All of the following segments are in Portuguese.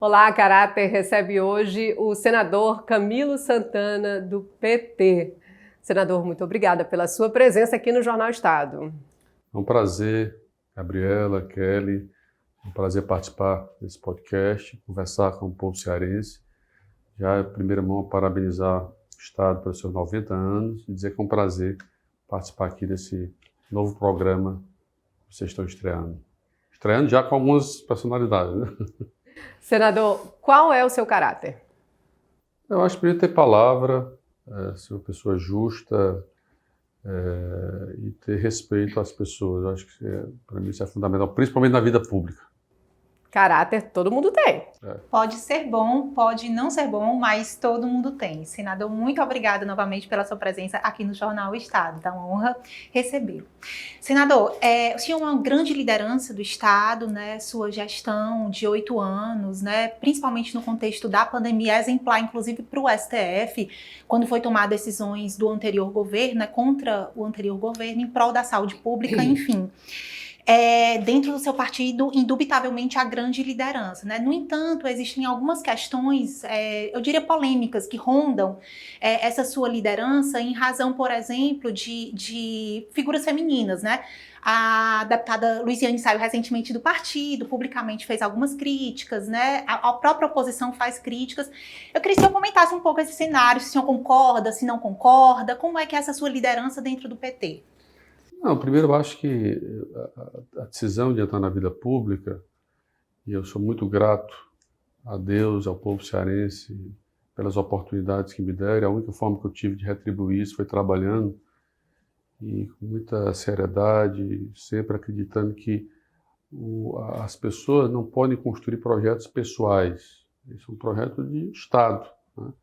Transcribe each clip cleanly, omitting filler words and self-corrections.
Olá, Caráter recebe hoje o senador Camilo Santana, do PT. Senador, muito obrigada pela sua presença aqui no Jornal Estado. É um prazer, Gabriela, Kelly, é um prazer participar desse podcast, conversar com o povo cearense. Já, em primeira mão, parabenizar o Estado pelos seus 90 anos e dizer que é um prazer participar aqui desse novo programa que vocês estão estreando. Estreando já com algumas personalidades, né? Senador, qual é o seu caráter? Eu acho que podia ter palavra, ser uma pessoa justa e ter respeito às pessoas. Eu acho que, para mim, isso é fundamental, principalmente na vida pública. Caráter todo mundo tem. Pode ser bom, pode não ser bom, mas todo mundo tem. Senador, muito obrigada novamente pela sua presença aqui no Jornal Estado. Tá uma honra recebê-lo. Senador, o senhor é uma grande liderança do Estado, né? Sua gestão de 8 anos, né? Principalmente no contexto da pandemia, é exemplar, inclusive, para o STF, quando foi tomar decisões do anterior governo, né? Contra o anterior governo, em prol da saúde pública, enfim. Dentro do seu partido, indubitavelmente, a grande liderança, né? No entanto, existem algumas questões, eu diria polêmicas, que rondam essa sua liderança em razão, por exemplo, de figuras femininas, né? A deputada Luiziane saiu recentemente do partido, publicamente fez algumas críticas, né? A própria oposição faz críticas. Eu queria que o senhor comentasse um pouco esse cenário, se o senhor concorda, se não concorda, como é que é essa sua liderança dentro do PT? Não, primeiro eu acho que a decisão de entrar na vida pública, e eu sou muito grato a Deus, ao povo cearense, pelas oportunidades que me deram. A única forma que eu tive de retribuir isso foi trabalhando e com muita seriedade, sempre acreditando que as pessoas não podem construir projetos pessoais. Isso é um projeto de Estado, né?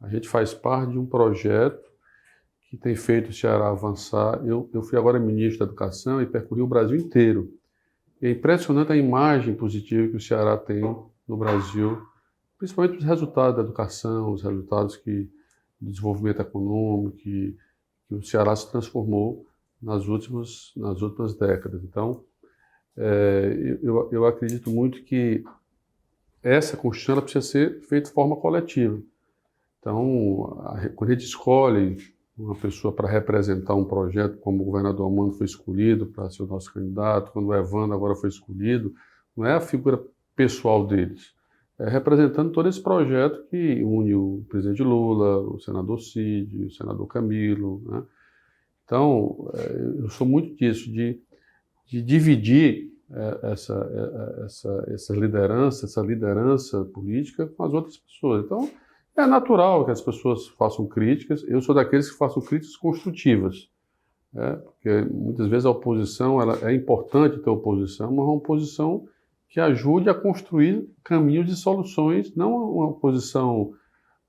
A gente faz parte de um projeto que tem feito o Ceará avançar. Eu fui agora ministro da Educação e percorri o Brasil inteiro. E é impressionante a imagem positiva que o Ceará tem no Brasil, principalmente os resultados da educação, os resultados do desenvolvimento econômico, que o Ceará se transformou nas últimas décadas. Então, eu acredito muito que essa Constituição ela precisa ser feita de forma coletiva. Então, quando a gente escolhe uma pessoa para representar um projeto, como o governador Armando foi escolhido para ser o nosso candidato, quando o Evandro agora foi escolhido, não é a figura pessoal deles, é representando todo esse projeto que une o presidente Lula, o senador Cid, o senador Camilo, né? Então, eu sou muito disso, de dividir essa liderança política com as outras pessoas. Então, é natural que as pessoas façam críticas. Eu sou daqueles que façam críticas construtivas, porque muitas vezes a oposição, é importante ter oposição, mas uma oposição que ajude a construir caminhos de soluções, não uma oposição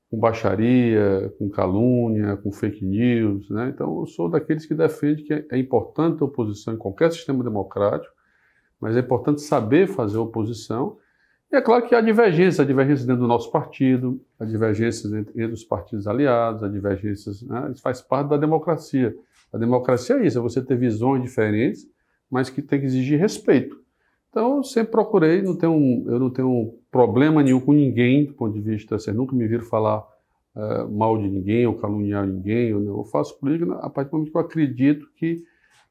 com baixaria, com calúnia, com fake news, né? Então eu sou daqueles que defendem que é importante ter oposição em qualquer sistema democrático, mas é importante saber fazer oposição. E é claro que há divergências dentro do nosso partido, há divergências entre os partidos aliados, há divergências, né? Isso faz parte da democracia. A democracia é isso, é você ter visões diferentes, mas que tem que exigir respeito. Então, eu sempre procurei, eu não tenho problema nenhum com ninguém, do ponto de vista, vocês nunca me viram falar mal de ninguém, ou caluniar ninguém, eu faço política a partir do momento que eu acredito que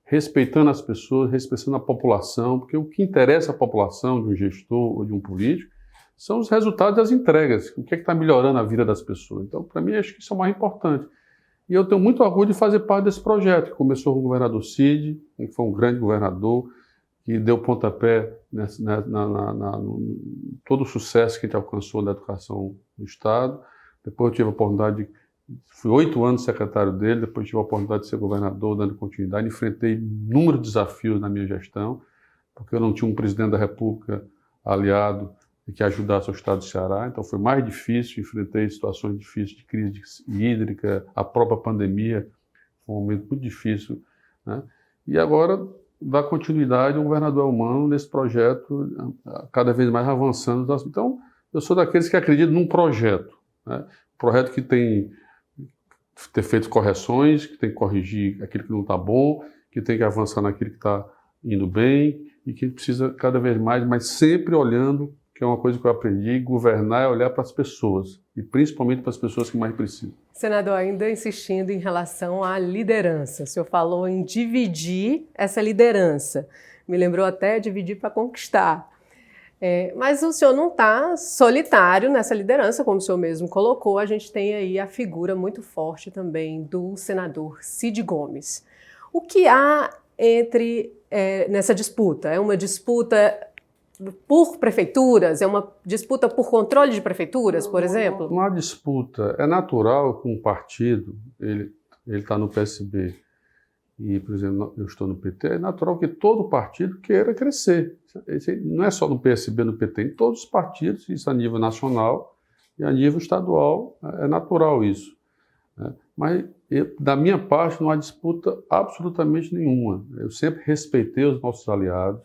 respeitando as pessoas, respeitando a população, porque o que interessa à população, de um gestor ou de um político, são os resultados das entregas, o que é que está melhorando a vida das pessoas. Então, para mim, acho que isso é o mais importante. E eu tenho muito orgulho de fazer parte desse projeto, que começou com o governador Cid, que foi um grande governador, que deu pontapé todo o sucesso que a gente alcançou na educação no Estado. Depois eu tive a oportunidade fui 8 anos secretário dele, depois tive a oportunidade de ser governador, dando continuidade, enfrentei inúmeros desafios na minha gestão, porque eu não tinha um presidente da República aliado que ajudasse o Estado do Ceará, então foi mais difícil, enfrentei situações difíceis de crise hídrica, a própria pandemia, foi um momento muito difícil, né? E agora dá continuidade ao governador Elmano nesse projeto, cada vez mais avançando. Então, eu sou daqueles que acreditam num projeto, né? Projeto que tem ter feito correções, que tem que corrigir aquilo que não está bom, que tem que avançar naquilo que está indo bem e que precisa cada vez mais, mas sempre olhando que é uma coisa que eu aprendi, governar é olhar para as pessoas, e principalmente para as pessoas que mais precisam. Senador, ainda insistindo em relação à liderança, o senhor falou em dividir essa liderança, me lembrou até dividir para conquistar. Mas o senhor não está solitário nessa liderança, como o senhor mesmo colocou, a gente tem aí a figura muito forte também do senador Cid Gomes. O que há nessa disputa? É uma disputa por prefeituras? É uma disputa por controle de prefeituras, por exemplo? Não há disputa. É natural que um partido, ele está no PSB e, por exemplo, eu estou no PT, é natural que todo partido queira crescer. Não é só no PSB, no PT, em todos os partidos, isso a nível nacional e a nível estadual, é natural isso. Mas, da minha parte, não há disputa absolutamente nenhuma. Eu sempre respeitei os nossos aliados.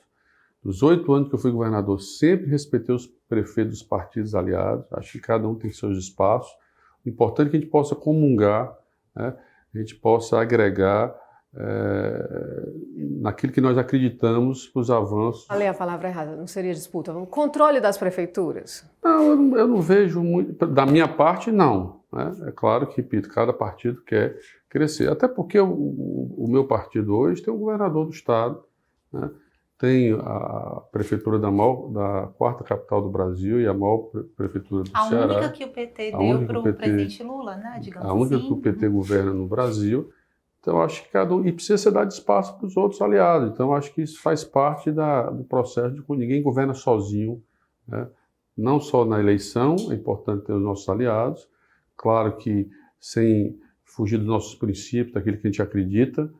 Dos 8 anos que eu fui governador, sempre respeitei os prefeitos dos partidos aliados. Acho que cada um tem seus espaços. O importante é que a gente possa comungar, né? A gente possa agregar naquilo que nós acreditamos para os avanços. Falei a palavra errada, não seria disputa. O controle das prefeituras? Não, eu não vejo muito. Da minha parte, não. Né? É claro que, repito, cada partido quer crescer. Até porque o meu partido hoje tem um governador do estado, né? Tem a prefeitura da 4ª capital do Brasil e a maior prefeitura do Ceará. A única que o PT deu para o presidente Lula, né? Digamos assim. A única que o PT governa no Brasil. Então, acho que cada um... E precisa ser dado espaço para os outros aliados. Então, acho que isso faz parte do processo de que ninguém governa sozinho, né? Não só na eleição, é importante ter os nossos aliados. Claro que sem fugir dos nossos princípios, daquilo que a gente acredita,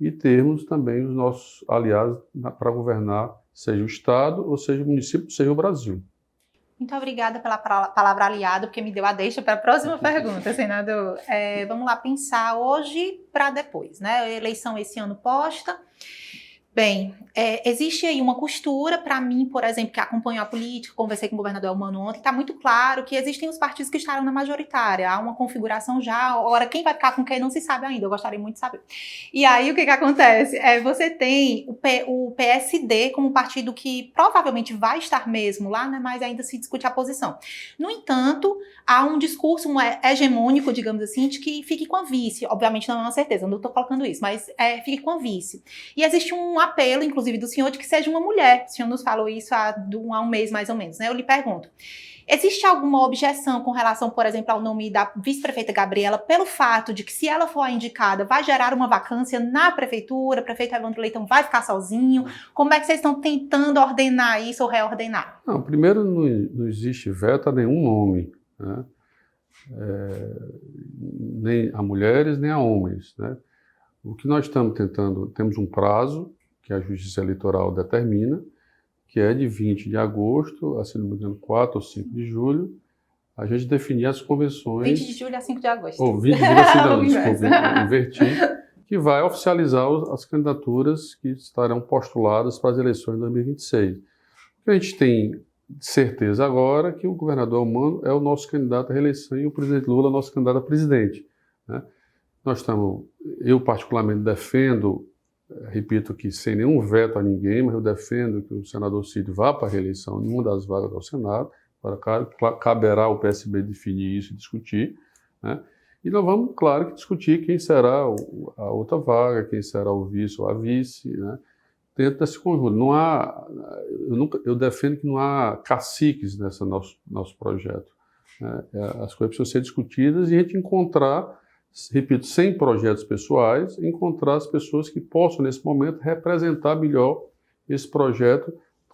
e termos também os nossos aliados para governar, seja o Estado, ou seja o município, seja o Brasil. Muito obrigada pela palavra aliado, porque me deu a deixa para a próxima pergunta, senador. Vamos lá pensar hoje para depois, né? A eleição esse ano posta. Bem, existe aí uma costura, para mim, por exemplo, que acompanho a política, conversei com o governador Elmano ontem, está muito claro que existem os partidos que estarão na majoritária, há uma configuração já, agora quem vai ficar com quem não se sabe ainda, eu gostaria muito de saber. E aí o que acontece? Você tem o PSD como um partido que provavelmente vai estar mesmo lá, né, mas ainda se discute a posição. No entanto, há um discurso hegemônico, digamos assim, de que fique com a vice, obviamente não é uma certeza, não estou colocando isso, mas fique com a vice. E existe um apelo, inclusive, do senhor de que seja uma mulher. O senhor nos falou isso há um mês, mais ou menos, né? Eu lhe pergunto, existe alguma objeção com relação, por exemplo, ao nome da vice-prefeita Gabriela, pelo fato de que, se ela for a indicada, vai gerar uma vacância na prefeitura, o prefeito Evandro Leitão vai ficar sozinho? Como é que vocês estão tentando ordenar isso ou reordenar? Não, primeiro, não existe veto a nenhum nome, né? Nem a mulheres, nem a homens, né? O que nós estamos tentando, temos um prazo que a Justiça Eleitoral determina, que é de 20 de agosto a, se não me engano, 4 ou 5 de julho, a gente definir as convenções... 20 de julho a 5 de agosto. Ou 20 de julho a 5 de agosto, desculpa, inverti, que vai oficializar as candidaturas que estarão postuladas para as eleições de 2026. O que a gente tem certeza agora é que o governador Elmano é o nosso candidato à reeleição e o presidente Lula é o nosso candidato a presidente, né? Eu particularmente defendo, repito aqui, sem nenhum veto a ninguém, mas eu defendo que o senador Cid vá para a reeleição em uma das vagas ao Senado, caberá ao PSB definir isso e discutir, né? E nós vamos, claro, discutir quem será a outra vaga, quem será o vice ou a vice, né? Dentro desse conjunto. Eu defendo que não há caciques nesse nosso projeto, né? As coisas precisam ser discutidas e a gente encontrar, repito, sem projetos pessoais, encontrar as pessoas que possam, nesse momento, representar melhor esse projeto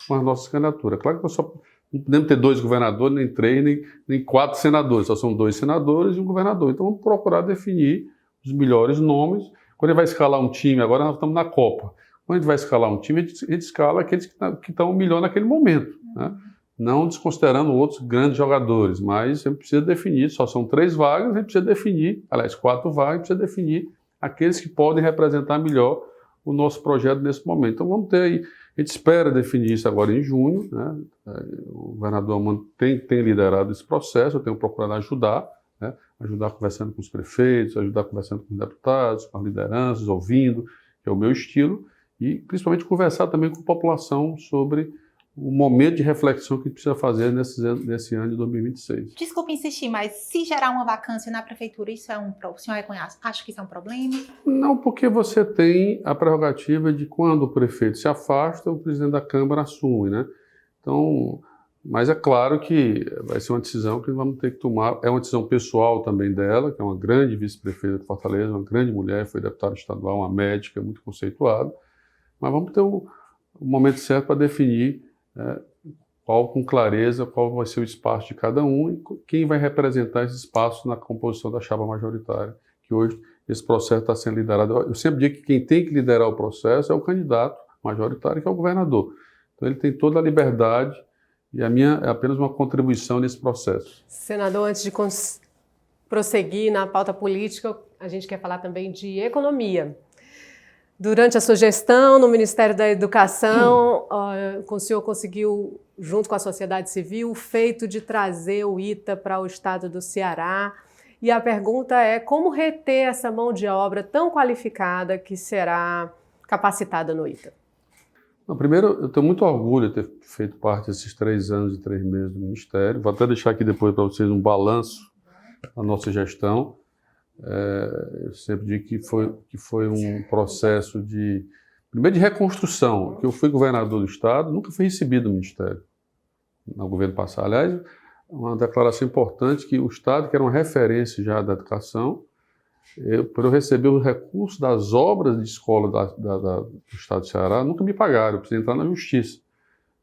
com as nossas candidaturas. Claro que nós só não podemos ter 2 governadores, nem 3, nem 4 senadores, só são 2 senadores e um governador. Então vamos procurar definir os melhores nomes. Quando a gente vai escalar um time, agora nós estamos na Copa, quando a gente vai escalar um time, a gente escala aqueles que estão melhor naquele momento, né? Não desconsiderando outros grandes jogadores, mas a gente precisa definir, só são 3 vagas, a gente precisa definir, aliás, 4 vagas, a gente precisa definir aqueles que podem representar melhor o nosso projeto nesse momento. Então vamos ter aí, a gente espera definir isso agora em junho, né? O governador Elmano tem liderado esse processo, eu tenho procurado ajudar, né? Ajudar conversando com os prefeitos, ajudar conversando com os deputados, com as lideranças, ouvindo, que é o meu estilo, e principalmente conversar também com a população sobre o momento de reflexão que a gente precisa fazer nesse ano de 2026. Desculpe insistir, mas se gerar uma vacância na prefeitura, isso é o senhor reconhece? Acha que isso é um problema? Não, porque você tem a prerrogativa de quando o prefeito se afasta, o presidente da Câmara assume, né? Então, mas é claro que vai ser uma decisão que vamos ter que tomar. É uma decisão pessoal também dela, que é uma grande vice-prefeita de Fortaleza, uma grande mulher, foi deputada estadual, uma médica muito conceituada. Mas vamos ter o momento certo para definir com clareza qual vai ser o espaço de cada um e quem vai representar esse espaço na composição da chapa majoritária, que hoje esse processo está sendo liderado. Eu sempre digo que quem tem que liderar o processo é o candidato majoritário, que é o governador. Então ele tem toda a liberdade e a minha é apenas uma contribuição nesse processo. Senador, antes de prosseguir na pauta política, a gente quer falar também de economia. Durante a sua gestão no Ministério da Educação, o senhor conseguiu, junto com a sociedade civil, o feito de trazer o ITA para o estado do Ceará. E a pergunta é como reter essa mão de obra tão qualificada que será capacitada no ITA? Não, primeiro, eu tenho muito orgulho de ter feito parte desses 3 anos e 3 meses do Ministério. Vou até deixar aqui depois para vocês um balanço da nossa gestão. Eu sempre digo que foi um processo primeiro de reconstrução, que eu fui governador do Estado, nunca fui recebido no Ministério, no governo passado. Aliás, uma declaração importante que o Estado, que era uma referência já da educação, por eu receber os recursos das obras de escola do Estado do Ceará, nunca me pagaram, eu precisei entrar na Justiça.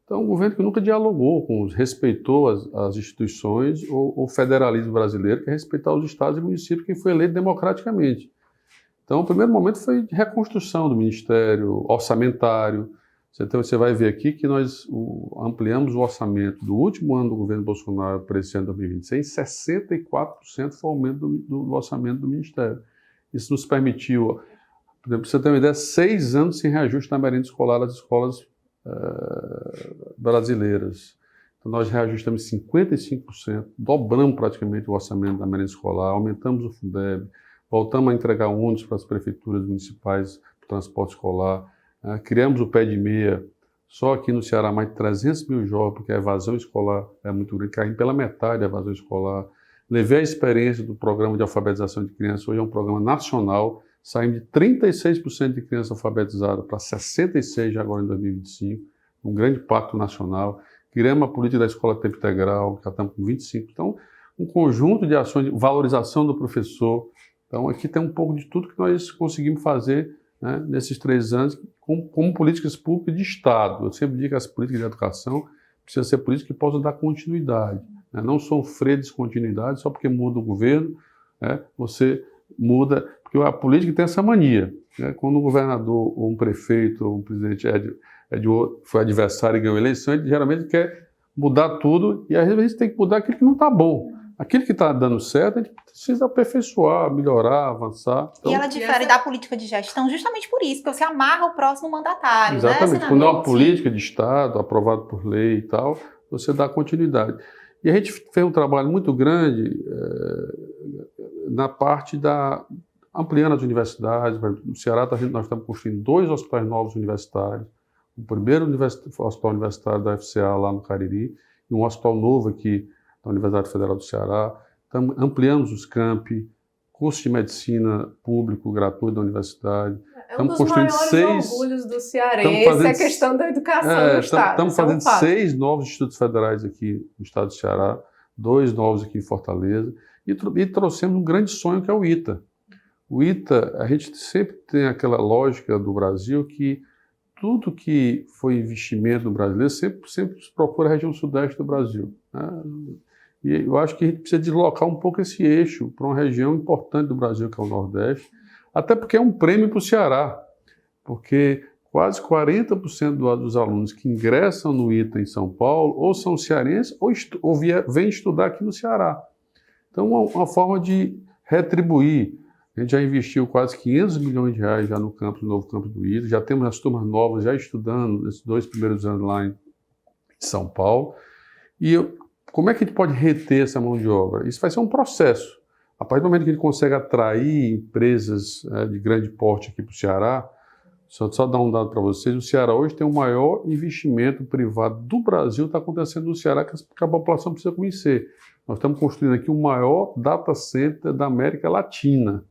Então, um governo que nunca dialogou respeitou as instituições ou o federalismo brasileiro, que é respeitar os estados e municípios que foi eleito democraticamente. Então, o primeiro momento foi de reconstrução do Ministério, orçamentário. Você vai ver aqui que nós ampliamos o orçamento do último ano do governo Bolsonaro para esse ano de 2026, 64% foi o aumento do orçamento do Ministério. Isso nos permitiu, por exemplo, para você ter uma ideia, 6 anos sem reajuste na merenda escolar das escolas brasileiras. Então, nós reajustamos 55%, dobramos praticamente o orçamento da merenda escolar, aumentamos o Fundeb, voltamos a entregar ônibus para as prefeituras municipais para o transporte escolar, criamos o pé de meia, só aqui no Ceará mais de 300 mil jovens, porque a evasão escolar é muito grande, caímos pela metade da evasão escolar. Levei a experiência do programa de alfabetização de crianças, hoje é um programa nacional, saímos de 36% de crianças alfabetizadas para 66% já agora em 2025, um grande pacto nacional. Criamos a política da escola tempo integral, já estamos com 25%. Então, um conjunto de ações de valorização do professor. Então, aqui tem um pouco de tudo que nós conseguimos fazer, né, nesses 3 anos, como políticas públicas de Estado. Eu sempre digo que as políticas de educação precisam ser políticas que possam dar continuidade, né? Não sofrer descontinuidade só porque muda o governo, né? Você muda, porque a política tem essa mania, né? Quando um governador ou um prefeito ou um presidente foi adversário e ganhou a eleição, ele geralmente quer mudar tudo e às vezes a gente tem que mudar aquilo que não está bom. Aquilo que está dando certo, a gente precisa aperfeiçoar, melhorar, avançar. Então, e ela difere da política de gestão justamente por isso, porque você amarra o próximo mandatário. Exatamente. Né, quando é uma política de Estado, aprovada por lei e tal, você dá continuidade. E a gente fez um trabalho muito grande na parte ampliando as universidades. No Ceará, nós estamos construindo 2 hospitais novos universitários. O primeiro hospital universitário da FCA lá no Cariri e um hospital novo aqui da Universidade Federal do Ceará. Ampliamos os campi, curso de medicina público, gratuito da universidade. É um dos maiores orgulhos do cearense, a questão da educação no Estado. Estamos fazendo 6 novos institutos federais aqui no Estado do Ceará, 2 novos aqui em Fortaleza, e trouxemos um grande sonho que é o ITA. O ITA, a gente sempre tem aquela lógica do Brasil que tudo que foi investimento no brasileiro sempre procura a região sudeste do Brasil, né? E eu acho que a gente precisa deslocar um pouco esse eixo para uma região importante do Brasil, que é o Nordeste, até porque é um prêmio para o Ceará, porque quase 40% dos alunos que ingressam no ITA em São Paulo ou são cearenses ou vêm estudar aqui no Ceará. Então, uma forma de retribuir. A gente já investiu quase 500 milhões de reais já no novo campus do ITA, já temos as turmas novas já estudando nesses 2 primeiros anos lá em São Paulo. E como é que a gente pode reter essa mão de obra? Isso vai ser um processo. A partir do momento que a gente consegue atrair empresas de grande porte aqui para o Ceará, Só dar um dado para vocês, o Ceará hoje tem o maior investimento privado do Brasil, está acontecendo no Ceará, que a população precisa conhecer. Nós estamos construindo aqui o maior data center da América Latina,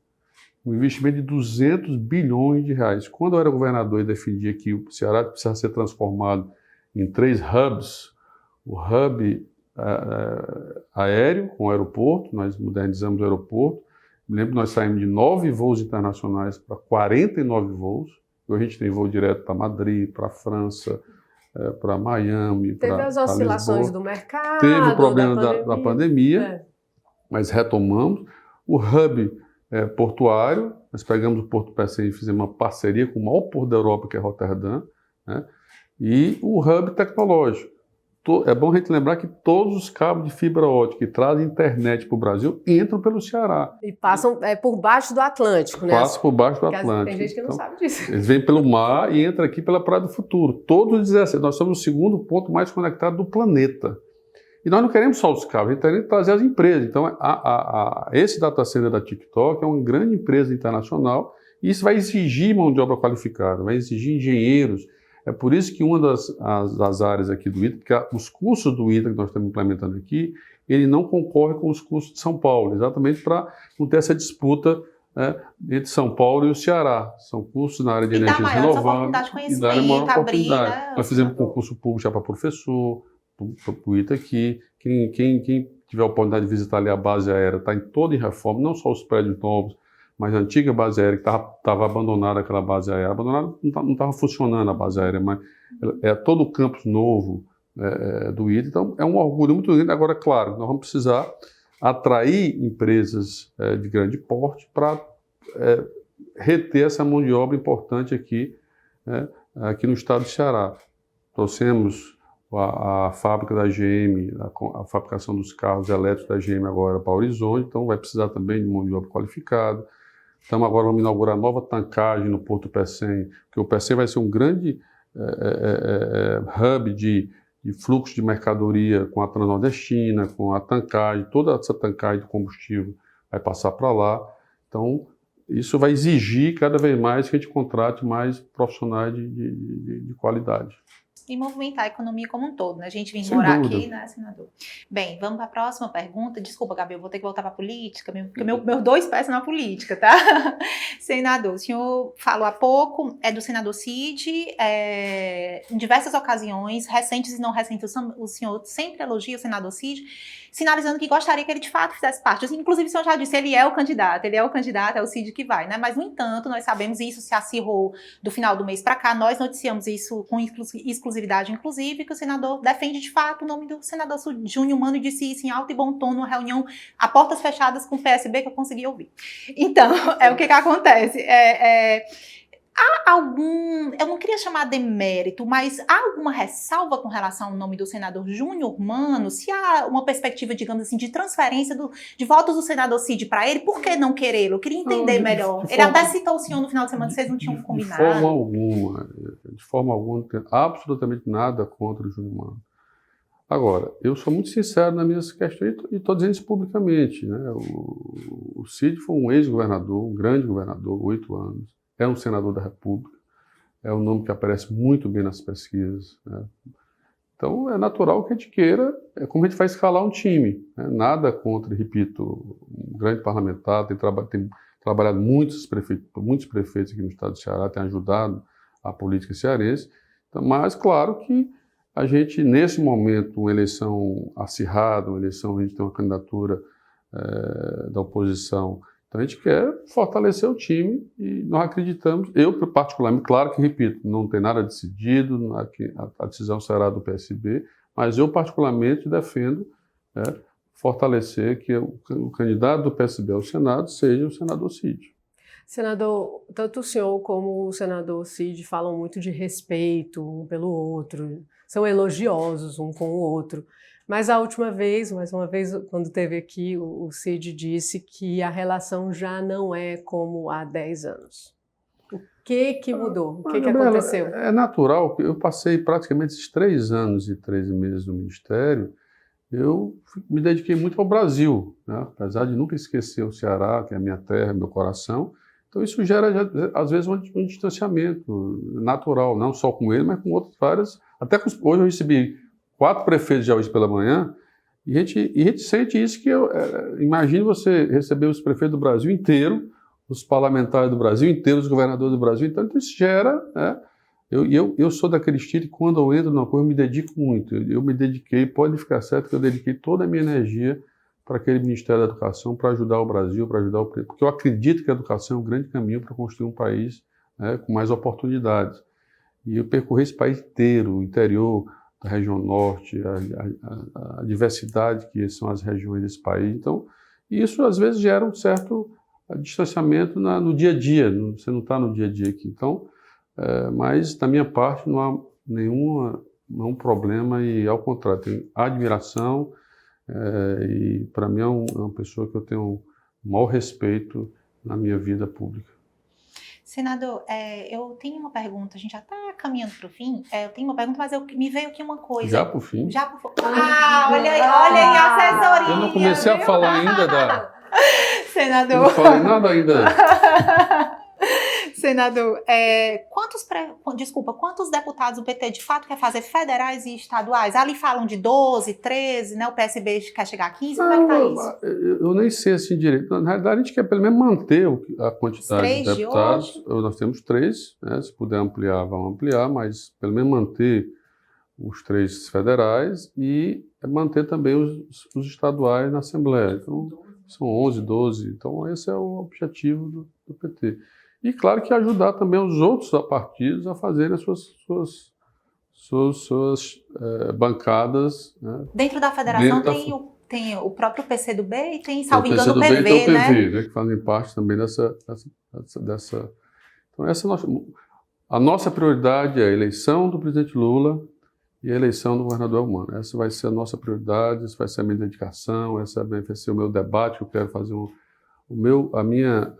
um investimento de 200 bilhões de reais. Quando eu era governador e defendia que o Ceará precisava ser transformado em 3 hubs, o hub aéreo, com o aeroporto, nós modernizamos o aeroporto. Me lembro que nós saímos de 9 voos internacionais para 49 voos. Hoje a gente tem voo direto para Madrid, para França, para Miami, para Teve as oscilações do mercado, teve o problema da pandemia, mas retomamos. O hub portuário, nós pegamos o Porto Pecém e fizemos uma parceria com o maior porto da Europa, que é Roterdã, né? E o hub tecnológico. É bom a gente lembrar que todos os cabos de fibra ótica que trazem internet para o Brasil entram pelo Ceará. E passam por baixo do Atlântico, né? Passam por baixo do Atlântico. Tem gente que não sabe disso. Eles vêm pelo mar e entram aqui pela Praia do Futuro. Todos os 17. Nós somos o segundo ponto mais conectado do planeta. E nós não queremos só os cabos, a gente queremos trazer as empresas. Então, esse data center da TikTok é uma grande empresa internacional e isso vai exigir mão de obra qualificada, vai exigir engenheiros. É por isso que uma das áreas aqui do ITA, porque os cursos do ITA que nós estamos implementando aqui, ele não concorre com os cursos de São Paulo, exatamente para não ter essa disputa, né, entre São Paulo e o Ceará. São cursos na área de energias renováveis e dá maior oportunidade. Nós fizemos concurso público já para professor, para o ITA aqui. Quem tiver a oportunidade de visitar ali a base aérea, está toda em reforma, não só os prédios novos, mas a antiga base aérea, que estava abandonada, aquela base aérea, abandonada, não estava funcionando a base aérea, mas é todo o campus novo do ITA, então é um orgulho muito grande. Agora, claro, nós vamos precisar atrair empresas de grande porte para reter essa mão de obra importante aqui no estado do Ceará. Trouxemos a fábrica da GM, a fabricação dos carros elétricos da GM agora para Horizonte, então vai precisar também de mão de obra qualificada. Então agora vamos inaugurar nova tancagem no Porto Pecém, porque o Pecém vai ser um grande hub de fluxo de mercadoria com a Transnordestina, com a tancagem, toda essa tancagem de combustível vai passar para lá. Então isso vai exigir cada vez mais que a gente contrate mais profissionais de qualidade. E movimentar a economia como um todo, né? A gente vem Sem morar dúvida. aqui, né, senador? Bem, vamos para a próxima pergunta. Desculpa, Gabi, eu vou ter que voltar para a política, porque meus 2 pés são na política, tá? Senador, o senhor falou há pouco, do senador Cid, em diversas ocasiões, recentes e não recentes, o senhor sempre elogia o senador Cid, sinalizando que gostaria que ele de fato fizesse parte. Inclusive, o senhor já disse, ele é o candidato, é o Cid que vai, né? Mas, no entanto, nós sabemos, e isso se acirrou do final do mês para cá, nós noticiamos isso com exclusividade, inclusive, que o senador defende de fato o nome do senador Júnior Mano e disse isso em alto e bom tom numa reunião a portas fechadas com o PSB que eu consegui ouvir. Então, o que acontece? Há eu não queria chamar de mérito, mas há alguma ressalva com relação ao nome do senador Júnior Mano? Se há uma perspectiva, digamos assim, de transferência de votos do senador Cid para ele, por que não querê-lo? Eu queria entender melhor. Ele até citou o senhor no final de semana, vocês não tinham combinado. De forma alguma, não tenho absolutamente nada contra o Júnior Mano. Agora, eu sou muito sincero nas minhas questões e estou dizendo isso publicamente, né? O Cid foi um ex-governador, um grande governador, 8 anos. É um senador da República, é um nome que aparece muito bem nas pesquisas, né? Então é natural que a gente queira, como a gente vai escalar um time, né? Nada contra, repito, um grande parlamentar, tem trabalhado muitos prefeitos aqui no estado do Ceará, tem ajudado a política cearense, então, mas claro que a gente, nesse momento, uma eleição acirrada, a gente tem uma candidatura da oposição. Então a gente quer fortalecer o time e nós acreditamos, eu particularmente, claro que, repito, não tem nada decidido, a decisão será do PSB, mas eu particularmente defendo fortalecer que o candidato do PSB ao Senado seja o senador Cid. Senador, tanto o senhor como o senador Cid falam muito de respeito um pelo outro, são elogiosos um com o outro. Mas mais uma vez, quando esteve aqui, o Cid disse que a relação já não é como há 10 anos. O que mudou? O que aconteceu? É natural, eu passei praticamente esses 3 anos e 13 meses no Ministério, eu me dediquei muito ao Brasil, né? Apesar de nunca esquecer o Ceará, que é a minha terra, meu coração, Então isso gera, às vezes, um distanciamento natural, não só com ele, mas com outras várias. Hoje eu recebi 4 prefeitos de hoje pela manhã, e a gente sente isso imagine você receber os prefeitos do Brasil inteiro, os parlamentares do Brasil inteiro, os governadores do Brasil, então isso gera, né? Eu sou daquele estilo que quando eu entro numa coisa eu me dedico muito, eu me dediquei, pode ficar certo que eu dediquei toda a minha energia para aquele Ministério da Educação, para ajudar o Brasil, para ajudar porque eu acredito que a educação é um grande caminho para construir um país, né, com mais oportunidades. E eu percorri esse país inteiro, o interior, da região norte, a diversidade que são as regiões desse país. Então, isso às vezes gera um certo distanciamento no dia a dia, você não está no dia a dia aqui. Então, mas da minha parte não há nenhum problema e ao contrário, tenho admiração e para mim é uma pessoa que eu tenho o maior respeito na minha vida pública. Senador, eu tenho uma pergunta, a gente já está caminhando para o fim, eu tenho uma pergunta, mas me veio aqui uma coisa. Já para o fim? Já para o fim. Olha aí a assessoria. Eu não comecei a falar ainda Senador. Eu não falei nada ainda. Senador, quantos deputados do PT de fato quer fazer federais e estaduais? Ali falam de 12, 13, né? O PSB quer chegar a 15, como é que tá isso? Eu nem sei assim direito. Na realidade, a gente quer pelo menos manter a quantidade de deputados. Nós temos 3, né? Se puder ampliar, vamos ampliar, mas pelo menos manter os 3 federais e manter também os estaduais na Assembleia. Então, são 11, 12. Então, esse é o objetivo do PT. E, claro, que ajudar também os outros partidos a fazerem as suas bancadas. Né? Dentro da federação tem o próprio PCdoB e tem, salvo engano, o PV, então, o PV, né? Que fazem parte também dessa. Então, a nossa prioridade é a eleição do presidente Lula e a eleição do governador Elmano. Essa vai ser a nossa prioridade, essa vai ser a minha dedicação, essa vai ser o meu debate, que eu quero fazer a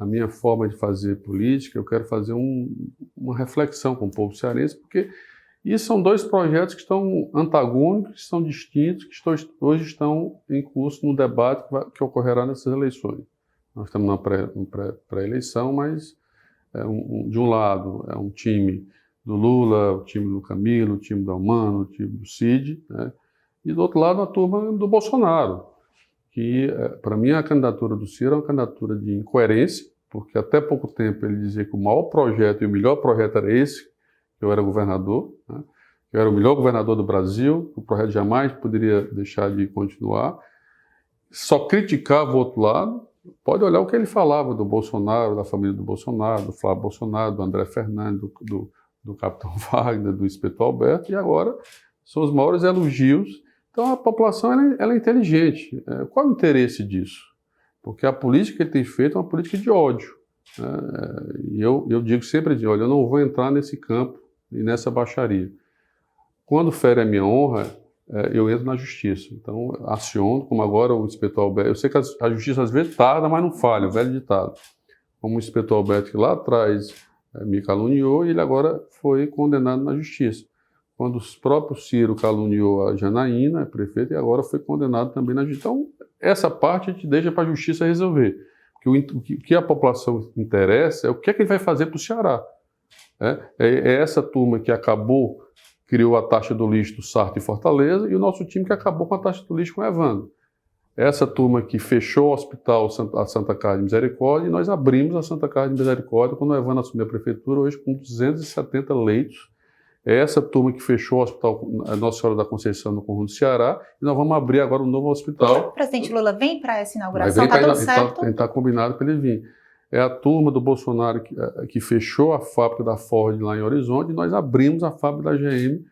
minha forma de fazer política, eu quero fazer uma reflexão com o povo cearense, porque isso são 2 projetos que estão antagônicos, que são distintos, que hoje estão em curso no debate que ocorrerá nessas eleições. Nós estamos na pré-eleição, mas de um lado é um time do Lula, o time do Camilo, o time do Elmano, o time do Cid, né? E do outro lado a turma do Bolsonaro, que para mim a candidatura do Ciro é uma candidatura de incoerência, porque até pouco tempo ele dizia que o maior projeto e o melhor projeto era esse, que eu era governador, né? Que eu era o melhor governador do Brasil, o projeto jamais poderia deixar de continuar, só criticava o outro lado. Pode olhar o que ele falava do Bolsonaro, da família do Bolsonaro, do Flávio Bolsonaro, do André Fernandes, do Capitão Wagner, do Inspetor Alberto, e agora são os maiores elogios. Então a população ela é inteligente. Qual é o interesse disso? Porque a política que ele tem feito é uma política de ódio. E eu digo sempre, olha, eu não vou entrar nesse campo e nessa baixaria. Quando fere a minha honra, eu entro na justiça. Então aciono, como agora o Inspetor Alberto. Eu sei que a justiça às vezes tarda, mas não falha, o velho ditado. Como o Inspetor Alberto que lá atrás me caluniou e ele agora foi condenado na justiça. Quando o próprio Ciro caluniou a Janaína, a prefeita, e agora foi condenado também na justiça. Então, essa parte a gente deixa para a justiça resolver. O que a população interessa é o que é que ele vai fazer para o Ceará. É essa turma que criou a taxa do lixo do Sarto e Fortaleza, e o nosso time que acabou com a taxa do lixo com o Evandro. Essa turma que fechou o hospital, a Santa Casa de Misericórdia, e nós abrimos a Santa Casa de Misericórdia quando o Evandro assumiu a prefeitura, hoje com 270 leitos. É essa turma que fechou o hospital Nossa Senhora da Conceição no Conjunto do Ceará, e nós vamos abrir agora um novo hospital. O presidente Lula vem para essa inauguração, está tudo certo? Está combinado para ele vir. É a turma do Bolsonaro que fechou a fábrica da Ford lá em Horizonte, e nós abrimos a fábrica da GM.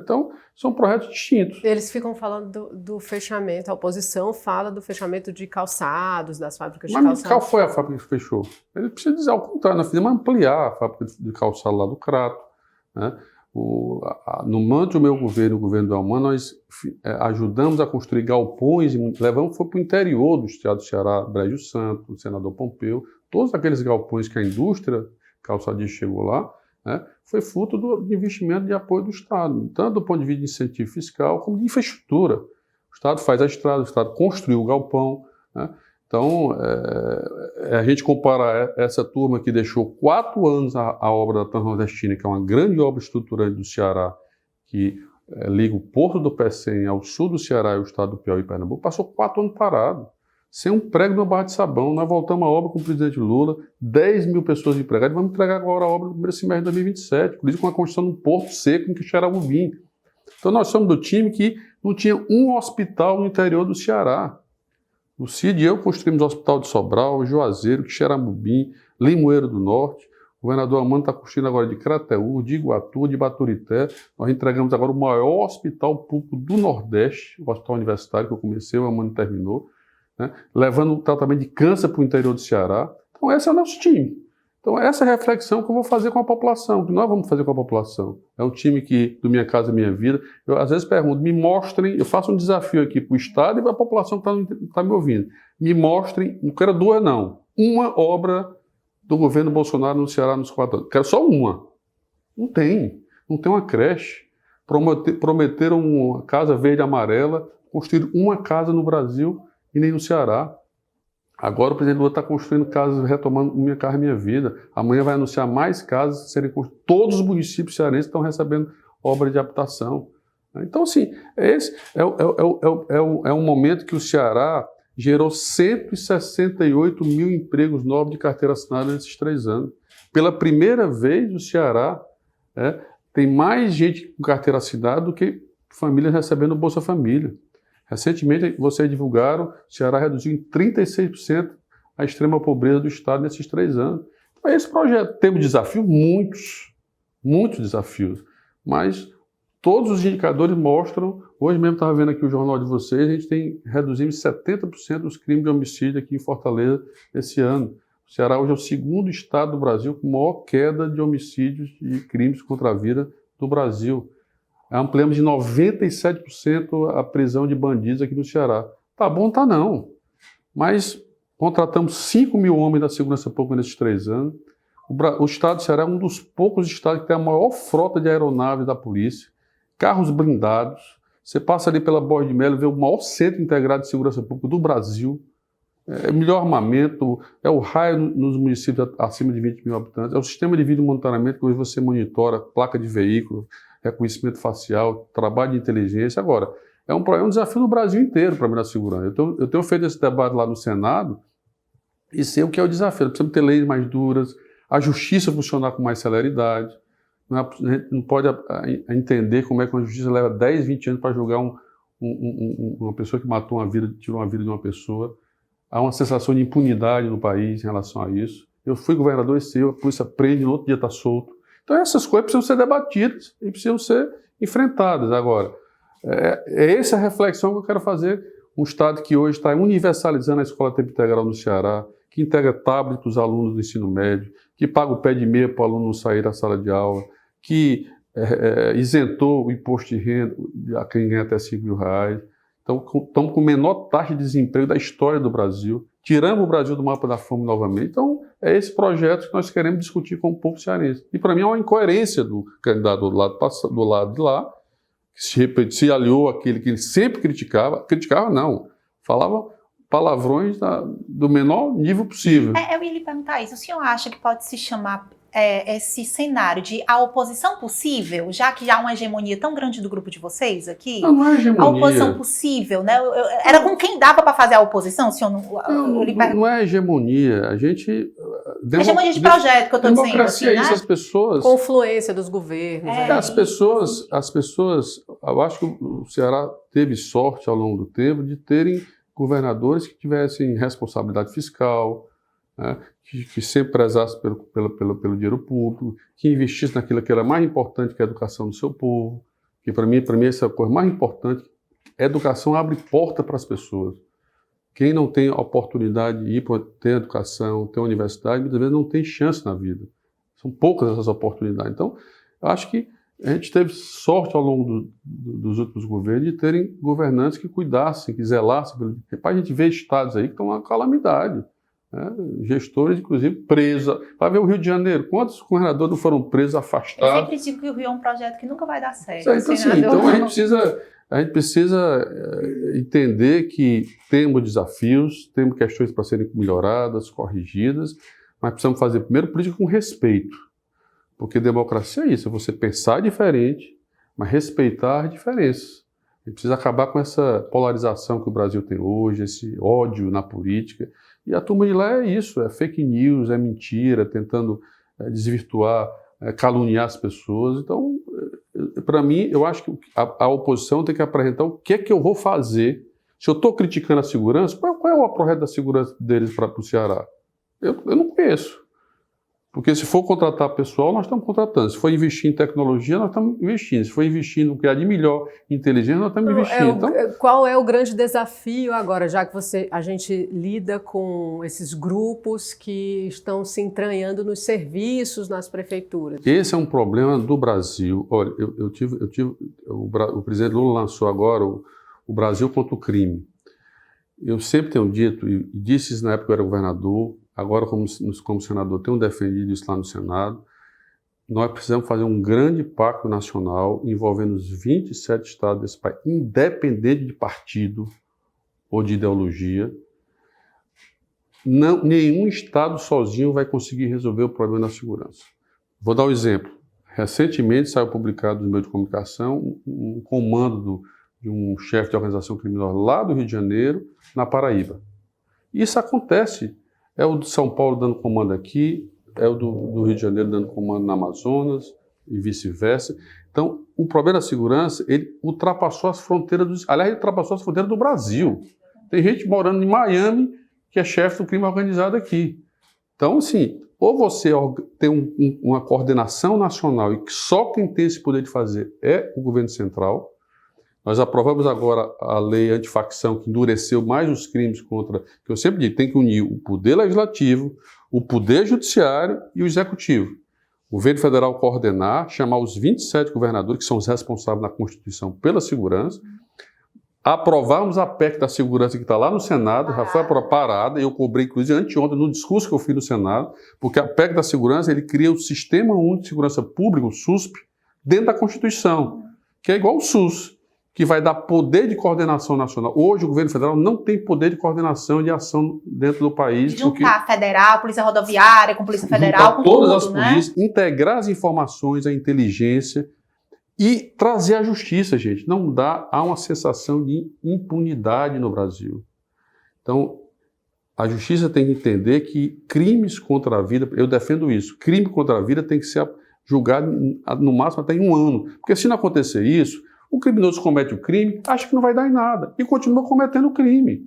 Então, são projetos distintos. Eles ficam falando do fechamento, a oposição fala do fechamento de calçados, das fábricas de calçados. Mas qual foi a fábrica que fechou? Ele precisa dizer ao contrário, nós fizemos ampliar a fábrica de calçado lá do Crato, né? No manto do meu governo, o governo do Elmano, nós ajudamos a construir galpões, levamos foi para o interior do estado do Ceará, Brejo Santo, o senador Pompeu, todos aqueles galpões que a indústria calçadista chegou lá, né, foi fruto do investimento de apoio do Estado, tanto do ponto de vista de incentivo fiscal como de infraestrutura. O Estado faz a estrada, o Estado construiu o galpão, né? Então, a gente compara essa turma que deixou 4 anos a obra da Transnordestina, que é uma grande obra estruturante do Ceará, que liga o Porto do Pecém ao sul do Ceará e o estado do Piauí e Pernambuco, passou 4 anos parado, sem um prego no barra de sabão. Nós voltamos à obra com o presidente Lula, 10 mil pessoas empregadas, vamos entregar agora a obra no primeiro semestre de 2027, por isso com a construção de um porto seco em Quixeramobim. Então nós somos do time que não tinha um hospital no interior do Ceará. O Cid e eu construímos o Hospital de Sobral, Juazeiro, Quixeramobim, Limoeiro do Norte. O governador Amâncio está construindo agora de Crateús, de Iguatu, de Baturité. Nós entregamos agora o maior hospital público do Nordeste, o Hospital Universitário, que eu comecei, o Amâncio terminou, né, levando o tratamento de câncer para o interior do Ceará. Então esse é o nosso time. Então essa é a reflexão que eu vou fazer com a população, que nós vamos fazer com a população. É um time que, do Minha Casa Minha Vida, eu às vezes pergunto, me mostrem, eu faço um desafio aqui para o Estado e para a população que está me ouvindo, me mostrem, não quero 2 não, uma obra do governo Bolsonaro no Ceará nos 4 anos. Quero só uma. Não tem uma creche. Prometeram uma casa verde e amarela, construir uma casa no Brasil e nem no Ceará. Agora o presidente Lula está construindo casas, retomando Minha Casa Minha Vida. Amanhã vai anunciar mais casas serem construídas. Todos os municípios cearenses estão recebendo obra de habitação. Então, assim, esse é um momento que o Ceará gerou 168 mil empregos novos de carteira assinada nesses 3 anos. Pela primeira vez, o Ceará tem mais gente com carteira assinada do que famílias recebendo Bolsa Família. Recentemente, vocês divulgaram, o Ceará reduziu em 36% a extrema pobreza do Estado nesses 3 anos. Então, esse projeto temos desafios, muitos desafios, mas todos os indicadores mostram, hoje mesmo estava vendo aqui o jornal de vocês, a gente tem reduzido em 70% os crimes de homicídio aqui em Fortaleza esse ano. O Ceará hoje é o 2º estado do Brasil com maior queda de homicídios e crimes contra a vida do Brasil. Ampliamos de 97% a prisão de bandidos aqui no Ceará. Tá bom, tá não. Mas contratamos 5 mil homens da segurança pública nesses 3 anos. O estado do Ceará é um dos poucos estados que tem a maior frota de aeronaves da polícia, carros blindados. Você passa ali pela Borges de Melo e vê o maior centro integrado de segurança pública do Brasil. É melhor armamento, é o raio nos municípios acima de 20 mil habitantes, é o sistema de vídeo monitoramento que hoje você monitora, placa de veículo, reconhecimento facial, trabalho de inteligência. Agora, é um desafio no Brasil inteiro para a melhor segurança. Eu tenho feito esse debate lá no Senado e sei o que é o desafio. Precisamos ter leis mais duras, a justiça funcionar com mais celeridade. A gente não pode entender como é que uma justiça leva 10, 20 anos para julgar uma pessoa que matou tirou uma vida de uma pessoa. Há uma sensação de impunidade no país em relação a isso. Eu fui governador esse ano, a polícia prende, no outro dia está solto. Então essas coisas precisam ser debatidas e precisam ser enfrentadas. Agora, é essa reflexão que eu quero fazer. Um Estado que hoje está universalizando a escola tempo integral no Ceará, que entrega tablet para os alunos do ensino médio, que paga o pé de meia para o aluno não sair da sala de aula, que isentou o imposto de renda a quem ganha até R$5.000. Então, estamos com a menor taxa de desemprego da história do Brasil. Tiramos o Brasil do mapa da fome novamente. Então, é esse projeto que nós queremos discutir com o povo cearense. E, para mim, é uma incoerência do candidato do lado de lá, que se aliou àquele que ele sempre criticava. Criticava, não. Falava palavrões do menor nível possível. Eu ia lhe perguntar isso. O senhor acha que pode se chamar esse cenário de a oposição possível, já que há uma hegemonia tão grande do grupo de vocês aqui? Não é hegemonia. A oposição possível, né? Era com quem dava para fazer a oposição, senhor? Não é hegemonia. A gente... hegemonia de projeto que eu estou dizendo. Democracia é assim, isso, né? as pessoas... Confluência dos governos. As pessoas... Eu acho que o Ceará teve sorte ao longo do tempo de terem governadores que tivessem responsabilidade fiscal, né, que sempre prezassem pelo dinheiro público, que investissem naquilo que era mais importante, que é a educação do seu povo, que para mim essa é a coisa mais importante. A educação abre porta para as pessoas. Quem não tem a oportunidade de ir para ter educação, ter universidade, muitas vezes não tem chance na vida. São poucas essas oportunidades. Então, eu acho que a gente teve sorte ao longo dos últimos governos de terem governantes que cuidassem, que zelassem. A gente vê estados aí que estão uma calamidade. Né? Gestores, inclusive, presos. Vai ver o Rio de Janeiro. Quantos governadores não foram presos, afastados? Eu sempre digo que o Rio é um projeto que nunca vai dar certo. Então a gente precisa... a gente precisa entender que temos desafios, temos questões para serem melhoradas, corrigidas, mas precisamos fazer primeiro política com respeito. Porque democracia é isso, é você pensar diferente, mas respeitar as diferenças. A gente precisa acabar com essa polarização que o Brasil tem hoje, esse ódio na política. E a turma de lá é isso, é fake news, é mentira, tentando desvirtuar, caluniar as pessoas. Então, para mim, eu acho que a oposição tem que apresentar o que é que eu vou fazer. Se eu estou criticando a segurança, qual é o projeto da segurança deles para o Ceará? Eu não conheço. Porque se for contratar pessoal, nós estamos contratando. Se for investir em tecnologia, nós estamos investindo. Se for investir no que há de melhor inteligência, nós estamos investindo. Qual é o grande desafio agora, já que a gente lida com esses grupos que estão se entranhando nos serviços, nas prefeituras? Esse é um problema do Brasil. Olha, o presidente Lula lançou agora o Brasil contra o crime. Eu sempre tenho dito, e disse isso na época que eu era governador, agora como senador tenho defendido isso lá no Senado, nós precisamos fazer um grande pacto nacional envolvendo os 27 estados desse país, independente de partido ou de ideologia. Nenhum estado sozinho vai conseguir resolver o problema da segurança. Vou dar um exemplo. Recentemente saiu publicado no meio de comunicação um comando de um chefe de organização criminosa lá do Rio de Janeiro, na Paraíba. Isso acontece. É o de São Paulo dando comando aqui, é o do Rio de Janeiro dando comando na Amazonas e vice-versa. Então, o problema da segurança, ele ultrapassou as fronteiras aliás, ele ultrapassou as fronteiras do Brasil. Tem gente morando em Miami que é chefe do crime organizado aqui. Então, assim, ou você tem uma coordenação nacional e que só quem tem esse poder de fazer é o governo central. Nós aprovamos agora a lei antifacção, que endureceu mais os crimes contra... que eu sempre digo, tem que unir o poder legislativo, o poder judiciário e o executivo. O governo federal coordenar, chamar os 27 governadores, que são os responsáveis na Constituição pela segurança, aprovarmos a PEC da segurança que está lá no Senado, já foi parada, eu cobrei, inclusive, anteontem, no discurso que eu fiz no Senado, porque a PEC da segurança, ele cria o Sistema Único de Segurança Pública, o SUSP, dentro da Constituição, que é igual o SUS, que vai dar poder de coordenação nacional. Hoje, o governo federal não tem poder de coordenação e de ação dentro do país. Juntar federal, polícia rodoviária, com polícia federal, com todas tudo, as polícias, né? Integrar as informações, a inteligência e trazer a justiça, gente. Não dá, há uma sensação de impunidade no Brasil. Então, a justiça tem que entender que crimes contra a vida, eu defendo isso, crime contra a vida tem que ser julgado no máximo até em 1 ano. Porque se não acontecer isso, o criminoso comete o crime, acha que não vai dar em nada e continua cometendo o crime.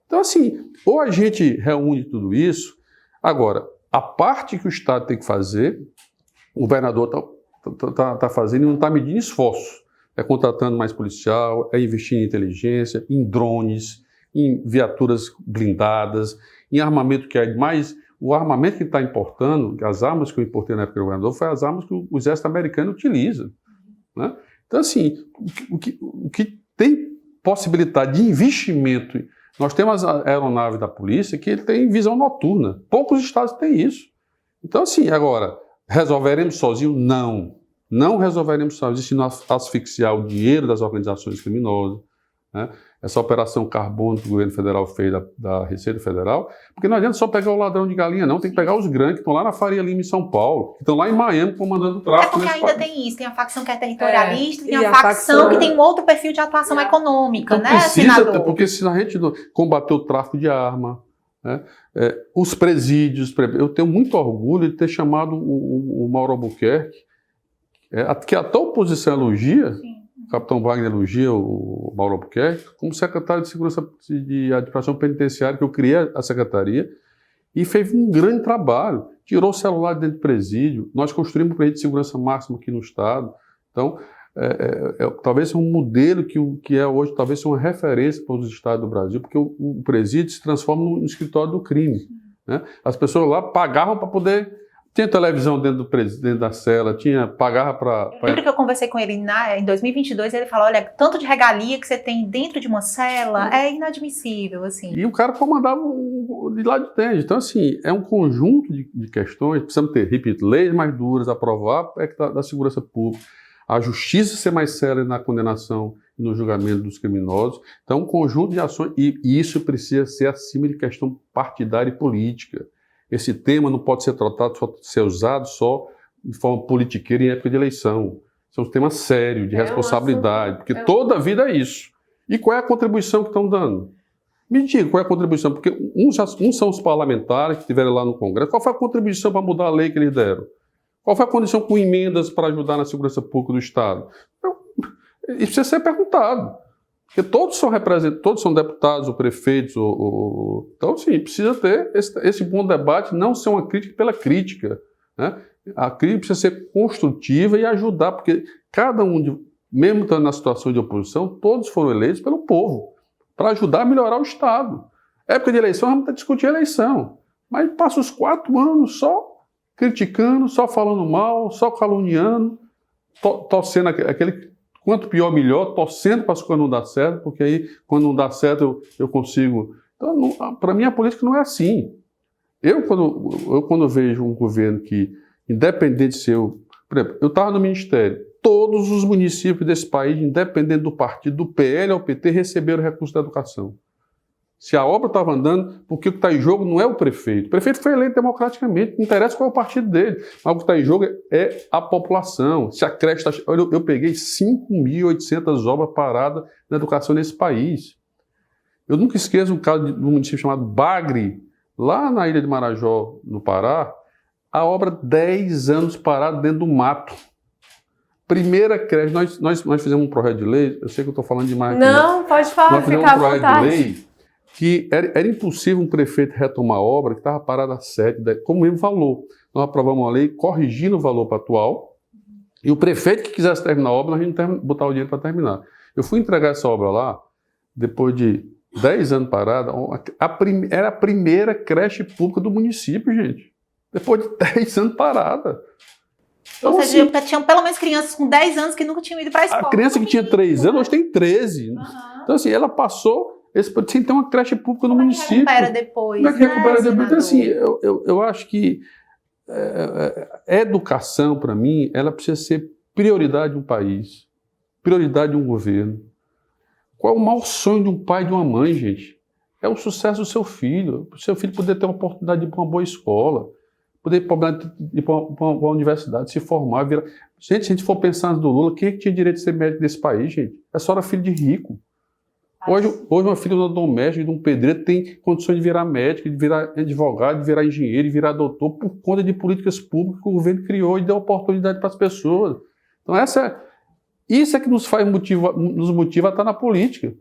Então, assim, ou a gente reúne tudo isso. Agora, a parte que o Estado tem que fazer, o governador está fazendo e não está medindo esforços. É contratando mais policial, é investindo em inteligência, em drones, em viaturas blindadas, em armamento que é mais... O armamento que está importando, as armas que eu importei na época do governador, foi as armas que o exército americano utiliza, né? Então, assim, o que tem possibilidade de investimento, nós temos a aeronave da polícia que ele tem visão noturna. Poucos estados têm isso. Então, assim, agora, resolveremos sozinhos? Não. Não resolveremos sozinhos se não asfixiar o dinheiro das organizações criminosas, né? Essa operação carbono que o governo federal fez da Receita Federal, porque não adianta só pegar o ladrão de galinha, não, tem que pegar os grandes que estão lá na Faria Lima, em São Paulo, que estão lá em Miami comandando o tráfico. É porque ainda tem isso, tem a facção que é territorialista, tem a facção que tem um outro perfil de atuação econômica, então, né, senador? Porque se a gente combater o tráfico de arma, né, os presídios, eu tenho muito orgulho de ter chamado o Mauro Albuquerque, que até a oposição elogia, o capitão Wagner elogia o Mauro Albuquerque, como secretário de Segurança de Administração Penitenciária, que eu criei a secretaria, e fez um grande trabalho. Tirou o celular dentro do presídio, nós construímos um presídio de segurança máxima aqui no Estado. Então, talvez seja um modelo que é hoje, talvez seja uma referência para os estados do Brasil, porque o presídio se transforma no escritório do crime, né? As pessoas lá pagavam para poder... Tinha televisão dentro da cela, pagava para... Eu lembro que eu conversei com ele em 2022, ele falou, olha, tanto de regalia que você tem dentro de uma cela é inadmissível, assim. E o cara comandava de lá de dentro. Então, assim, é um conjunto de questões, precisamos ter, repito, leis mais duras, aprovar da segurança pública, a justiça ser mais séria na condenação e no julgamento dos criminosos. Então, um conjunto de ações, e isso precisa ser acima de questão partidária e política. Esse tema não pode ser tratado, ser usado só de forma politiqueira em época de eleição. São um tema sério, de responsabilidade, porque toda a vida é isso. E qual é a contribuição que estão dando? Me diga qual é a contribuição, porque uns são os parlamentares que estiveram lá no Congresso. Qual foi a contribuição para mudar a lei que eles deram? Qual foi a condição com emendas para ajudar na segurança pública do Estado? Então, isso precisa ser perguntado. Porque todos são representantes, todos são deputados ou prefeitos. Então, sim, precisa ter esse bom debate, não ser uma crítica pela crítica, né? A crítica precisa ser construtiva e ajudar, porque cada um, mesmo estando na situação de oposição, todos foram eleitos pelo povo, para ajudar a melhorar o Estado. Época de eleição, vamos discutir a eleição, mas passa os 4 anos só criticando, só falando mal, só caluniando, torcendo aquele quanto pior, melhor, torcendo para as coisas não dar certo, porque aí, quando não dá certo, eu consigo. Então, para mim, a política não é assim. Quando vejo um governo que, independente de ser... Por exemplo, eu estava no Ministério, todos os municípios desse país, independente do partido, do PL ao PT, receberam recurso da educação. Se a obra estava andando, porque o que está em jogo não é o prefeito. O prefeito foi eleito democraticamente, não interessa qual é o partido dele. Mas o que está em jogo é a população. Se a creche está... Eu peguei 5.800 obras paradas na educação nesse país. Eu nunca esqueço um caso de um município chamado Bagre, lá na ilha de Marajó, no Pará, a obra 10 anos parada dentro do mato. Primeira creche, nós fizemos um projeto de lei, eu sei que eu estou falando demais aqui. Não, pode falar, fica à vontade. De lei que era impossível um prefeito retomar a obra que estava parada há 7, 10, como mesmo valor. Nós aprovamos uma lei corrigindo o valor para atual, e o prefeito que quisesse terminar a obra, a gente não botar o dinheiro para terminar. Eu fui entregar essa obra lá, depois de 10 anos parada, era a primeira creche pública do município, gente. Depois de 10 anos parada. Então, ou seja, assim, tinham pelo menos crianças com 10 anos que nunca tinham ido para a escola. A criança que tinha 3 anos, hoje tem 13. Uhum. Então, assim, ela passou... sem ter uma creche pública no município. Como é que recupera depois? Como é que recupera depois? Então, assim, eu acho que a educação, para mim, ela precisa ser prioridade de um país, prioridade de um governo. Qual é o maior sonho de um pai e de uma mãe, gente? É o sucesso do seu filho. O seu filho poder ter a oportunidade de ir para uma boa escola, poder ir para uma universidade, se formar, virar... Gente, se a gente for pensar no Lula, quem é que tinha direito de ser médico desse país, gente? É só era filho de rico. Hoje uma filha de um doméstico, de um pedreiro, tem condições de virar médico, de virar advogado, de virar engenheiro, de virar doutor, por conta de políticas públicas que o governo criou e deu oportunidade para as pessoas. Então, isso é que nos motiva a estar na política.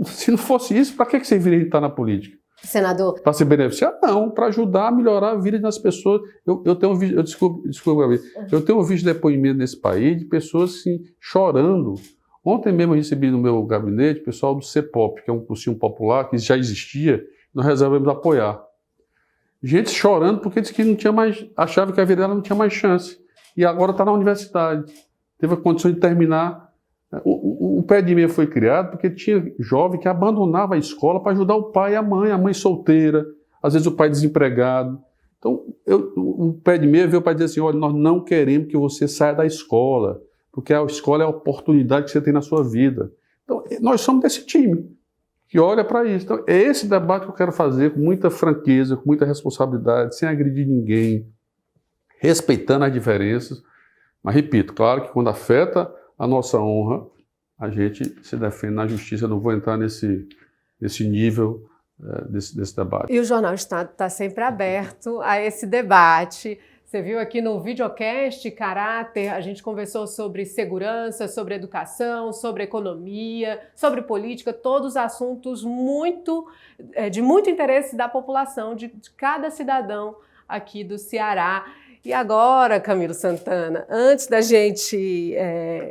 Se não fosse isso, para que serviria estar na política? Senador. Para se beneficiar? Não, para ajudar a melhorar a vida das pessoas. Eu tenho visto depoimento nesse país de pessoas assim, chorando. Ontem mesmo eu recebi no meu gabinete o pessoal do CEPOP, que é um cursinho popular que já existia, nós resolvemos apoiar. Gente chorando porque disse que não tinha mais, achava que a vida dela não tinha mais chance. E agora está na universidade. Teve a condição de terminar. O pé de meia foi criado porque tinha jovem que abandonava a escola para ajudar o pai e a mãe solteira, às vezes o pai desempregado. Então, o pé de meia veio para dizer assim, olha, nós não queremos que você saia da escola, porque a escola é a oportunidade que você tem na sua vida. Então, nós somos desse time que olha para isso. Então, é esse debate que eu quero fazer com muita franqueza, com muita responsabilidade, sem agredir ninguém, respeitando as diferenças. Mas, repito, claro que quando afeta a nossa honra, a gente se defende na justiça. Eu não vou entrar nesse nível desse debate. E o Jornal Estado está sempre aberto a esse debate. Você viu aqui no videocast Caráter, a gente conversou sobre segurança, sobre educação, sobre economia, sobre política, todos assuntos de muito interesse da população, de cada cidadão aqui do Ceará. E agora, Camilo Santana, antes da gente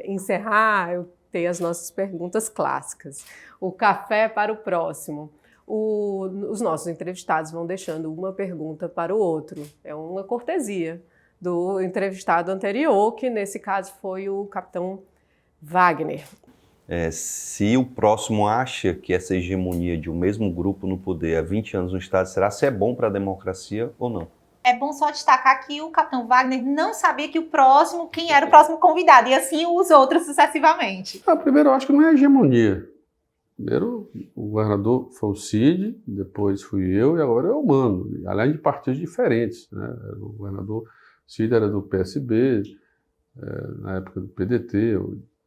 encerrar, eu tenho as nossas perguntas clássicas. O café para o próximo. Os nossos entrevistados vão deixando uma pergunta para o outro. É uma cortesia do entrevistado anterior, que nesse caso foi o capitão Wagner. Se o próximo acha que essa hegemonia de um mesmo grupo no poder há 20 anos no Estado, será se é bom para a democracia ou não? É bom só destacar que o capitão Wagner não sabia quem era o próximo convidado, e assim os outros sucessivamente. Primeiro, eu acho que não é hegemonia. Primeiro, o governador foi o Cid, depois fui eu e agora é o Mano, além de partidos diferentes, né? O governador Cid era do PSB, na época do PDT,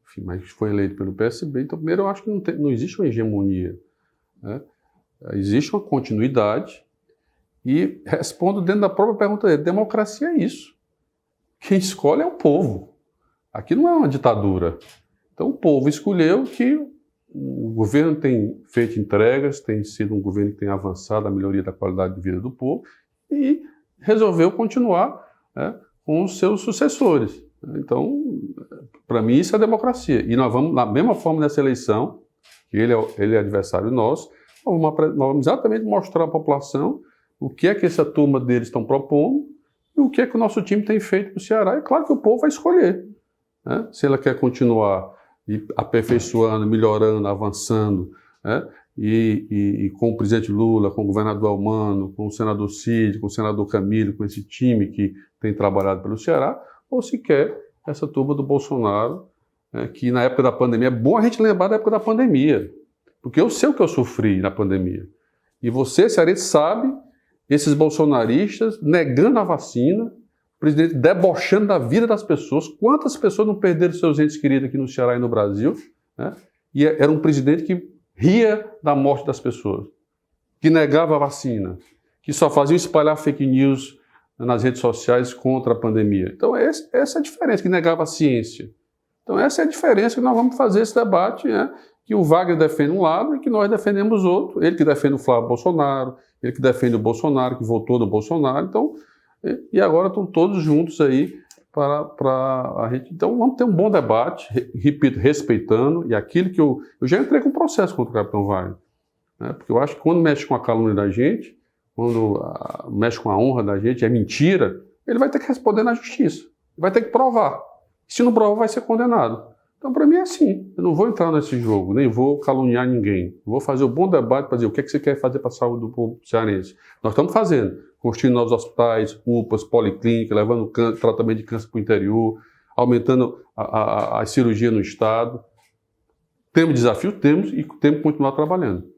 enfim, mas foi eleito pelo PSB. Então, primeiro, eu acho que não existe uma hegemonia, né? Existe uma continuidade e respondo dentro da própria pergunta dele, democracia é isso. Quem escolhe é o povo. Aqui não é uma ditadura. Então, o povo escolheu que o governo tem feito entregas, tem sido um governo que tem avançado a melhoria da qualidade de vida do povo e resolveu continuar, né, com os seus sucessores. Então, para mim, isso é democracia. E nós vamos, da mesma forma nessa eleição, que ele é adversário nosso, nós vamos exatamente mostrar à população o que é que essa turma deles estão propondo e o que é que o nosso time tem feito para o Ceará. É claro que o povo vai escolher, né, se ela quer continuar aperfeiçoando, melhorando, avançando, né? E com o presidente Lula, com o governador Elmano, com o senador Cid, com o senador Camilo, com esse time que tem trabalhado pelo Ceará, ou se quer essa turma do Bolsonaro, né, que na época da pandemia, é bom a gente lembrar da época da pandemia, porque eu sei o que eu sofri na pandemia. E você, cearense, sabe, esses bolsonaristas negando a vacina, o presidente debochando da vida das pessoas. Quantas pessoas não perderam seus entes queridos aqui no Ceará e no Brasil, né? E era um presidente que ria da morte das pessoas, que negava a vacina, que só fazia espalhar fake news nas redes sociais contra a pandemia. Então, essa é a diferença, que negava a ciência. Então, essa é a diferença que nós vamos fazer esse debate, né? Que o Wagner defende um lado e que nós defendemos outro. Ele que defende o Flávio Bolsonaro, ele que defende o Bolsonaro, que votou no Bolsonaro. Então, e agora estão todos juntos aí para a gente. Então, vamos ter um bom debate, repito, respeitando, e aquilo que eu já entrei com um processo contra o capitão Wagner, né? Porque eu acho que quando mexe com a calúnia da gente, quando mexe com a honra da gente, é mentira, ele vai ter que responder na justiça, vai ter que provar. Se não provar, vai ser condenado. Então, para mim é assim, eu não vou entrar nesse jogo, nem vou caluniar ninguém. Eu vou fazer um bom debate para dizer o que é que você quer fazer para a saúde do povo cearense. Nós estamos fazendo, construindo novos hospitais, UPAs, policlínicas, levando tratamento de câncer para o interior, aumentando a cirurgia no estado. Temos desafios? Temos, e temos que continuar trabalhando.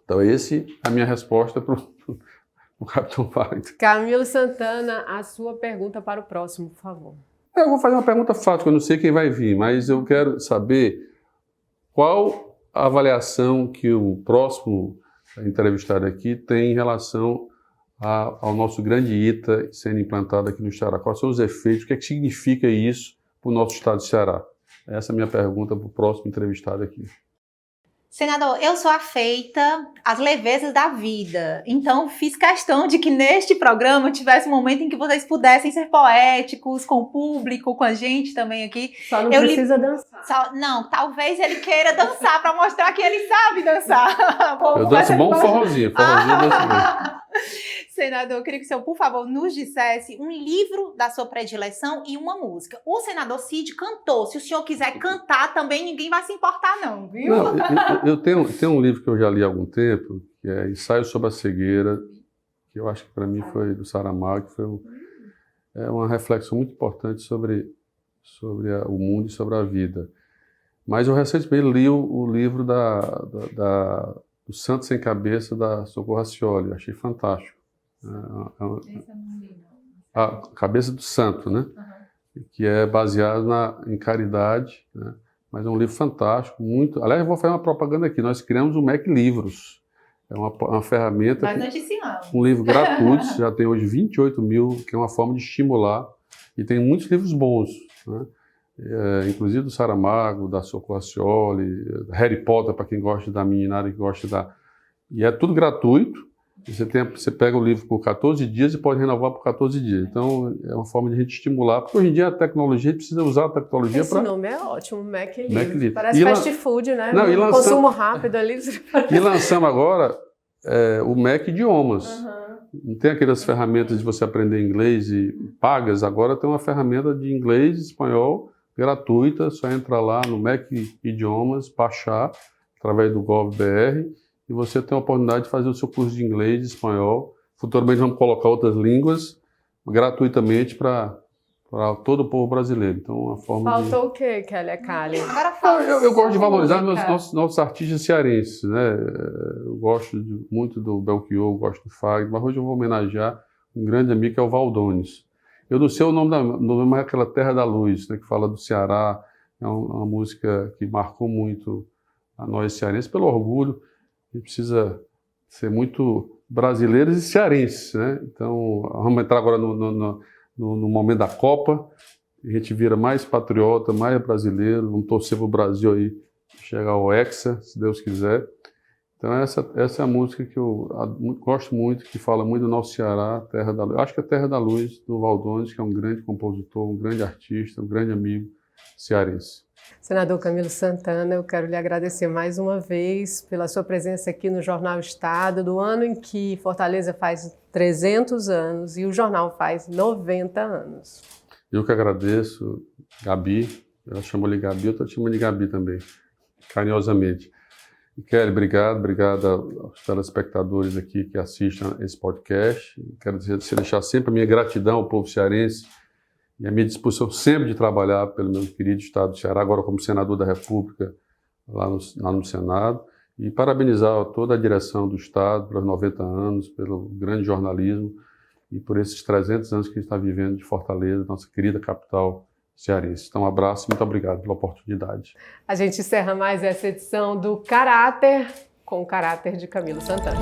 Então, essa é a minha resposta para o capitão Wagner. Camilo Santana, a sua pergunta para o próximo, por favor. Eu vou fazer uma pergunta fácil, que eu não sei quem vai vir, mas eu quero saber qual a avaliação que o próximo entrevistado aqui tem em relação ao nosso grande ITA sendo implantado aqui no Ceará. Quais são os efeitos, o que é que significa isso para o nosso estado de Ceará? Essa é a minha pergunta para o próximo entrevistado aqui. Senador, eu sou afeita às levezas da vida, então fiz questão de que neste programa tivesse um momento em que vocês pudessem ser poéticos com o público, com a gente também aqui. Só não precisa dançar. Não, talvez ele queira dançar para mostrar que ele sabe dançar. Eu danço bom forrozinho, forrozinho eu danço bem. Senador, eu queria que o senhor, por favor, nos dissesse um livro da sua predileção e uma música. O senador Cid cantou. Se o senhor quiser cantar também, ninguém vai se importar não, viu? Não, eu tenho um livro que eu já li há algum tempo, que é Ensaio sobre a Cegueira, que eu acho que para mim foi do Saramago, que foi uma reflexão muito importante sobre o mundo e sobre a vida. Mas eu recentemente li o livro do Santo Sem Cabeça, da Socorro Racioli, achei fantástico. A Cabeça do Santo, né? Que é baseado em caridade, né? Mas é um livro fantástico, muito... Aliás, eu vou fazer uma propaganda aqui, nós criamos o MEC Livros, é uma ferramenta... Nós noticiamos. Um livro gratuito, já tem hoje 28 mil, que é uma forma de estimular, e tem muitos livros bons, né? Inclusive do Saramago, da Socorro Racioli, Harry Potter, para quem gosta da meninada, que gosta da... E é tudo gratuito. Você pega o livro por 14 dias e pode renovar por 14 dias. Então, é uma forma de a gente estimular, porque hoje em dia a tecnologia, a gente precisa usar a tecnologia para... Esse nome é ótimo, Mac Livre. Livre. Parece fast food, né? Consumo rápido ali. E lançamos agora o Mac Idiomas. Não tem aquelas ferramentas de você aprender inglês e pagas, agora tem uma ferramenta de inglês e espanhol gratuita, só entra lá no Mac Idiomas, baixar, através do Gov.br, e você tem a oportunidade de fazer o seu curso de inglês e espanhol futuramente vamos colocar outras línguas gratuitamente para todo o povo brasileiro. Então, uma forma Faltou o quê, Kélia Kali? Agora fala. eu gosto de valorizar música. nossos artistas cearenses, né? Eu gosto muito do Belchior, gosto do Fagner, mas hoje eu vou homenagear um grande amigo que é o Valdones. Eu não sei o nome mas é aquela Terra da Luz, né, que fala do Ceará. É uma música que marcou muito a nós cearenses, pelo orgulho. A gente precisa ser muito brasileiros e cearenses, né? Então, vamos entrar agora no momento da Copa. A gente vira mais patriota, mais brasileiro. Vamos torcer para o Brasil aí chegar ao Hexa, se Deus quiser. Então, essa é a música que eu gosto muito, que fala muito do nosso Ceará, Terra da Luz. Acho que é Terra da Luz, do Valdones, que é um grande compositor, um grande artista, um grande amigo cearense. Senador Camilo Santana, eu quero lhe agradecer mais uma vez pela sua presença aqui no Jornal Estado, do ano em que Fortaleza faz 300 anos e o jornal faz 90 anos. Eu que agradeço, Gabi, ela chamou de Gabi, eu estou chamando de Gabi também, carinhosamente. Kelly, obrigado aos telespectadores aqui que assistem esse podcast. Quero deixar sempre a minha gratidão ao povo cearense e a minha disposição sempre de trabalhar pelo meu querido estado do Ceará, agora como senador da República lá no Senado, e parabenizar toda a direção do estado pelos 90 anos, pelo grande jornalismo e por esses 300 anos que a gente está vivendo de Fortaleza, nossa querida capital cearense. Então, um abraço e muito obrigado pela oportunidade. A gente encerra mais essa edição do Caráter, com o caráter de Camilo Santana.